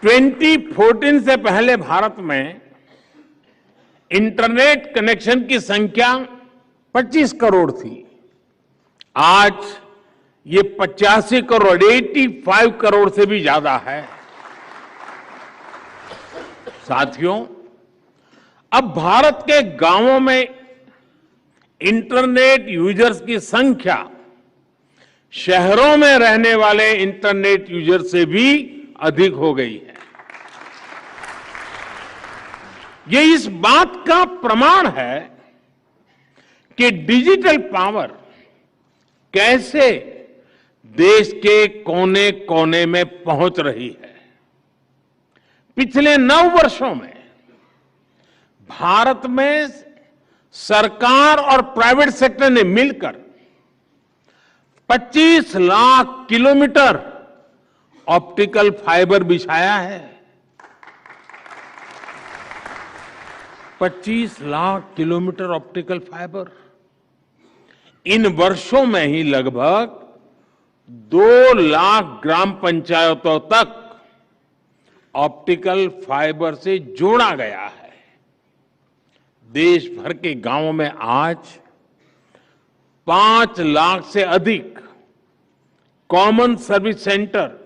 2014 से पहले भारत में इंटरनेट कनेक्शन की संख्या 25 करोड़ थी। आज ये 85 करोड़ 85 करोड़ से भी ज्यादा है। साथियों, अब भारत के गांवों में इंटरनेट यूजर्स की संख्या शहरों में रहने वाले इंटरनेट यूजर से भी अधिक हो गई है। ये इस बात का प्रमाण है कि डिजिटल पावर कैसे देश के कोने कोने में पहुंच रही है। पिछले 9 वर्षों में भारत में सरकार और प्राइवेट सेक्टर ने मिलकर 25 लाख किलोमीटर ऑप्टिकल फाइबर बिछाया है। 25 लाख किलोमीटर ऑप्टिकल फाइबर। इन वर्षों में ही लगभग 2 लाख ग्राम पंचायतों तक ऑप्टिकल फाइबर से जोड़ा गया है। देश भर के गांवों में आज 5 लाख से अधिक common service centre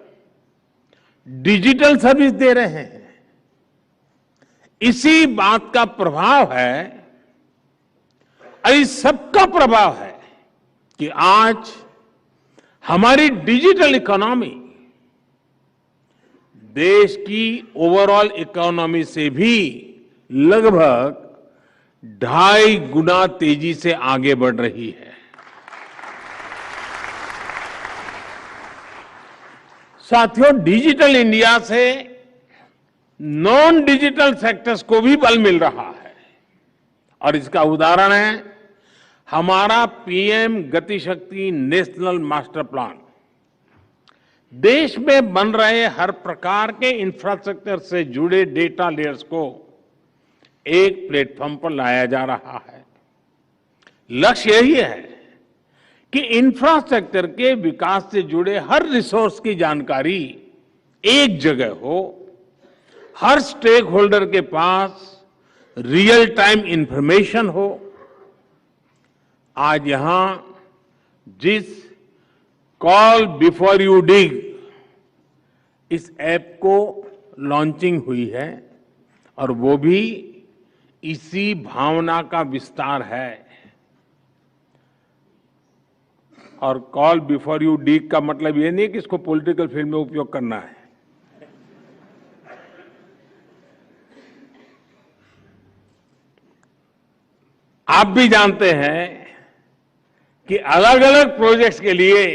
digital service दे रहे हैं। इसी बात का प्रभाव है और इस सबका प्रभाव है कि आज हमारी डिजिटल इकोनॉमी देश की ओवरऑल इकोनॉमी से भी लगभग 2.5 गुना तेजी से आगे बढ़ रही है। साथियों, डिजिटल इंडिया से नॉन डिजिटल सेक्टर्स को भी बल मिल रहा है और इसका उदाहरण है हमारा पीएम गति शक्ति नेशनल मास्टर प्लान। देश में बन रहे हर प्रकार के इंफ्रास्ट्रक्चर से जुड़े डेटा लेयर्स को एक प्लेटफॉर्म पर लाया जा रहा है। लक्ष्य यही है कि इंफ्रास्ट्रक्चर के विकास से जुड़े हर रिसोर्स की जानकारी एक जगह हो, हर स्टेक होल्डर के पास रियल टाइम इंफॉर्मेशन हो। आज यहां जिस कॉल बिफोर यू डिग इस ऐप को लॉन्चिंग हुई है और वो भी इसी भावना का विस्तार है। और कॉल बिफोर यू डिग का मतलब ये नहीं कि इसको पॉलिटिकल फील्ड में उपयोग करना है। आप भी जानते हैं कि अलग अलग प्रोजेक्ट्स के लिए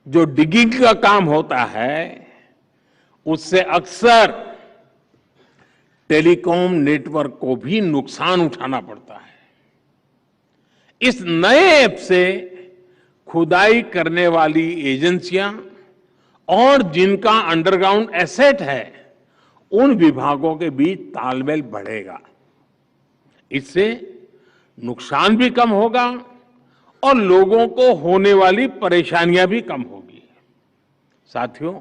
जो डिगिंग का काम होता है उससे अक्सर टेलीकॉम नेटवर्क को भी नुकसान उठाना पड़ता है। इस नए ऐप से खुदाई करने वाली एजेंसियां और जिनका अंडरग्राउंड एसेट है उन विभागों के बीच तालमेल बढ़ेगा। इससे नुकसान भी कम होगा और लोगों को होने वाली परेशानियां भी कम होगी। साथियों,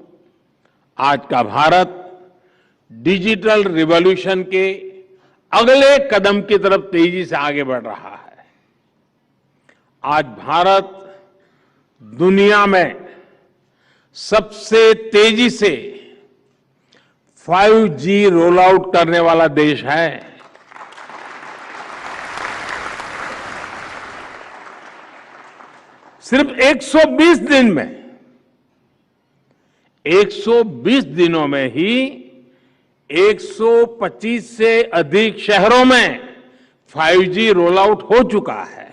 आज का भारत डिजिटल रिवॉल्यूशन के अगले कदम की तरफ तेजी से आगे बढ़ रहा है। आज भारत दुनिया में सबसे तेजी से 5G रोल आउट करने वाला देश है। सिर्फ 120 दिन में 120 दिनों में ही 125 से अधिक शहरों में 5G रोल आउट हो चुका है।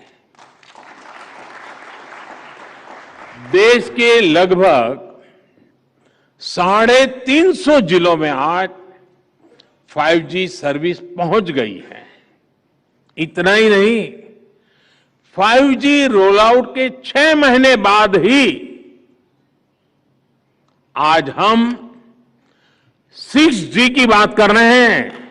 देश के लगभग 350 जिलों में आज 5G सर्विस पहुंच गई है। इतना ही नहीं, 5G रोल आउट के 6 महीने बाद ही आज हम 6G की बात कर रहे हैं।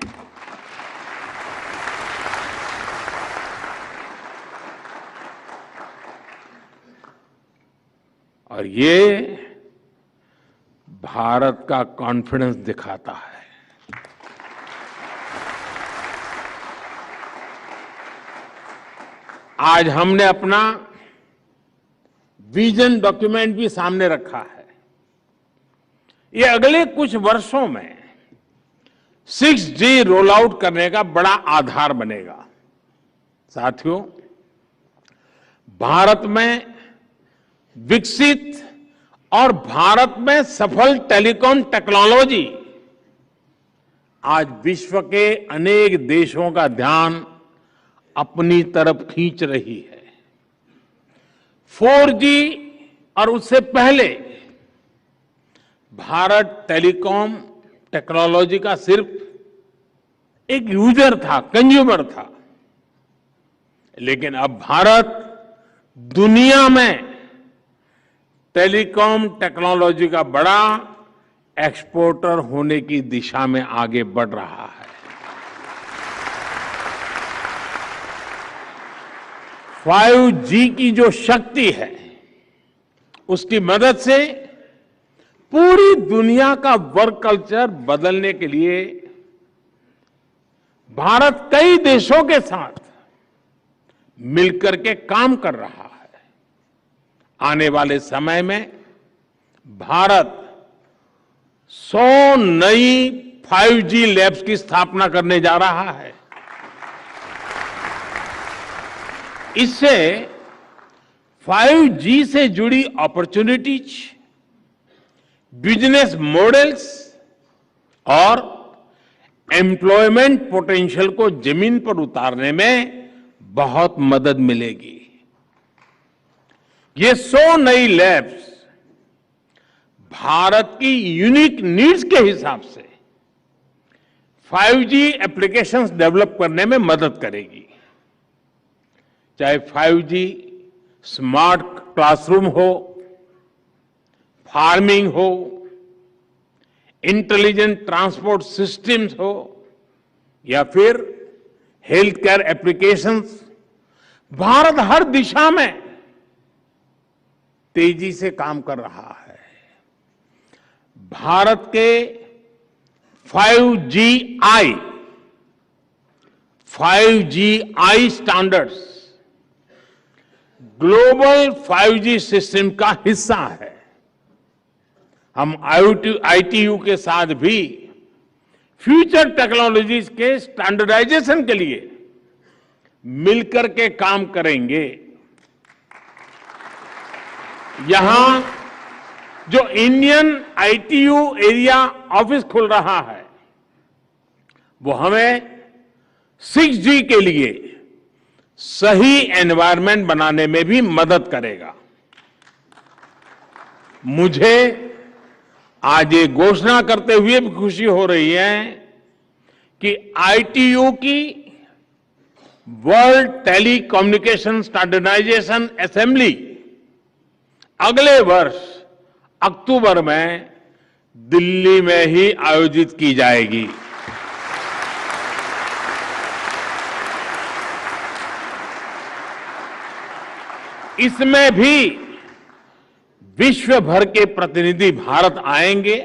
और ये भारत का कॉन्फिडेंस दिखाता है। आज हमने अपना विजन डॉक्यूमेंट भी सामने रखा है। ये अगले कुछ वर्षों में 6G रोल आउट करने का बड़ा आधार बनेगा। साथियों, भारत में विकसित और भारत में सफल टेलीकॉम टेक्नोलॉजी आज विश्व के अनेक देशों का ध्यान अपनी तरफ खींच रही है। 4G और उससे पहले भारत टेलीकॉम टेक्नोलॉजी का सिर्फ एक यूजर था, कंज्यूमर था, लेकिन अब भारत दुनिया में टेलीकॉम टेक्नोलॉजी का बड़ा एक्सपोर्टर होने की दिशा में आगे बढ़ रहा है। 5G की जो शक्ति है, उसकी मदद से पूरी दुनिया का वर्क कल्चर बदलने के लिए भारत कई देशों के साथ मिलकर के काम कर रहा है। आने वाले समय में भारत 100 नई 5G लैब्स की स्थापना करने जा रहा है। इससे 5G से जुड़ी अपॉर्चुनिटीज, बिजनेस मॉडल्स और एम्प्लॉयमेंट पोटेंशियल को जमीन पर उतारने में बहुत मदद मिलेगी। ये 100 नई लैब्स भारत की यूनिक नीड्स के हिसाब से 5G एप्लीकेशंस डेवलप करने में मदद करेगी। चाहे 5G स्मार्ट क्लासरूम हो, फार्मिंग हो, इंटेलिजेंट ट्रांसपोर्ट सिस्टम्स हो या फिर हेल्थ केयर एप्लीकेशंस, भारत हर दिशा में तेजी से काम कर रहा है। भारत के 5Gi standards global 5G system का हिस्सा है। हम ITU के साथ भी फ्यूचर टेक्नोलॉजीज के स्टैंडर्डाइजेशन के लिए मिलकर के काम करेंगे। यहां जो इंडियन ITU एरिया ऑफिस खुल रहा है, वो हमें 6G के लिए सही एनवायरनमेंट बनाने में भी मदद करेगा। मुझे आज ये घोषणा करते हुए भी खुशी हो रही है कि ITU की वर्ल्ड टेलीकम्युनिकेशन स्टैंडर्डाइजेशन असेंबली अगले वर्ष अक्टूबर में दिल्ली में ही आयोजित की जाएगी। इसमें भी विश्व भर के प्रतिनिधि भारत आएंगे।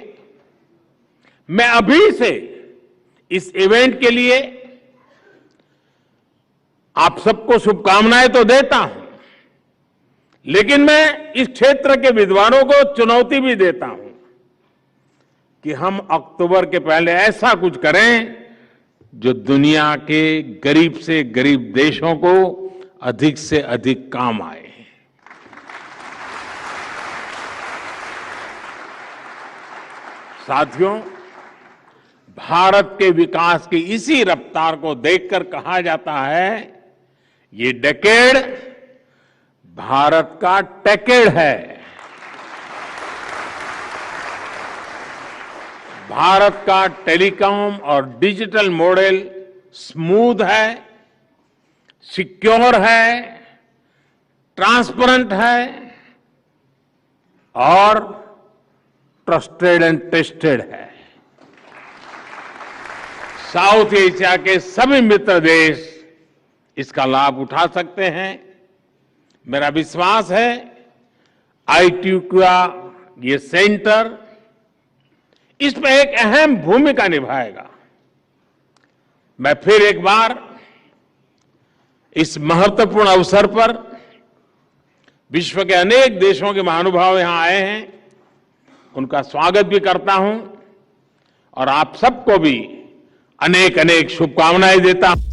मैं अभी से इस इवेंट के लिए आप सबको शुभकामनाएं तो देता हूं, लेकिन मैं इस क्षेत्र के विद्वानों को चुनौती भी देता हूं कि हम अक्टूबर के पहले ऐसा कुछ करें जो दुनिया के गरीब से गरीब देशों को अधिक से अधिक काम आए। साथियों, भारत के विकास की इसी रफ्तार को देखकर कहा जाता है, ये डेकेड भारत का टेकेड है। भारत का टेलीकॉम और डिजिटल मॉडल स्मूथ है, सिक्योर है, ट्रांसपेरेंट है और ट्रस्टेड एंड टेस्टेड है। साउथ एशिया के सभी मित्र देश इसका लाभ उठा सकते हैं। मेरा विश्वास है ITU का ये सेंटर इसमें एक अहम भूमिका निभाएगा। मैं फिर एक बार इस महत्वपूर्ण अवसर पर विश्व के अनेक देशों के महानुभाव यहां आए हैं, उनका स्वागत भी करता हूं और आप सबको भी अनेक अनेक शुभकामनाएं देता हूं।